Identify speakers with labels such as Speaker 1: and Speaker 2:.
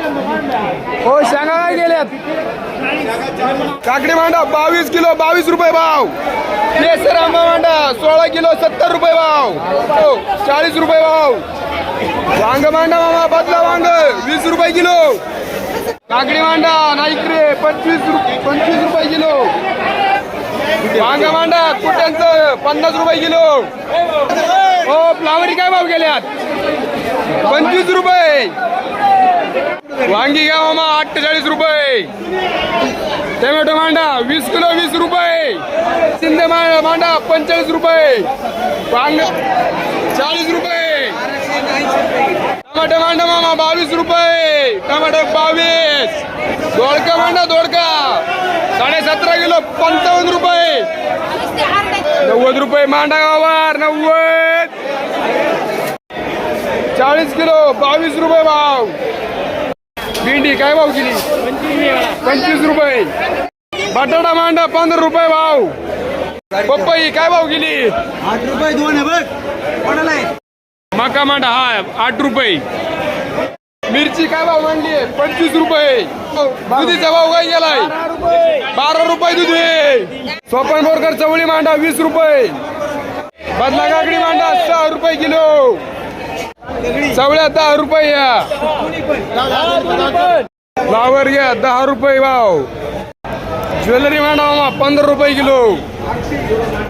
Speaker 1: हो शेंगा काय गेल्यात? काकडी मांडा 22 किलो 22 रुपये भाव. केसर आंबा मांडा 16 किलो 70 रुपये भाव. हो 40 रुपये भाव. वांग मांडा मामा बदला वांग 20 रुपये किलो. काकडी मांडा नाईकरे 25 रुपये किलो. वांग मांडा कुट्यांचं 50 रुपये किलो. हो फ्लावरी काय भाव गेल्यात? 25 रुपये. वांगी घ्या मामा 48 रुपये. टोमॅटो मांडा 20 किलो 20 रुपये. शिंदे मांडा 45 रुपये. वांग 40 रुपये. टमाटर मांडा मामा 22 रुपये. टमाटर 22. दोडका मांडा दोडका 17.5 किलो 55 रुपये. 90 रुपये मांडा गावावर 90. 40 किलो 22 रुपये भाव. भेंडी काय भाव केली? 25 रुपये. बटाटा मांडा 15 रुपये भाव. पपई काय भाव केली?
Speaker 2: 8 रुपये 2 आहे बघ. कोणाला आहे?
Speaker 1: मका मांडा हा 8 रुपये. मिरची काय भाव मांडली? 25 रुपये. दुधीचा भाव काय गेलाय? 12 रुपये दूध आहे. सोपन बोरकर चवळी मांडा 20 रुपये. बदला काकडी मांडा 6 रुपये किलो. चवळ्या 10 रुपये. फ्लावर घ्या 10 रुपये भाव. ज्वेलरी मांडा 15 रुपये किलो.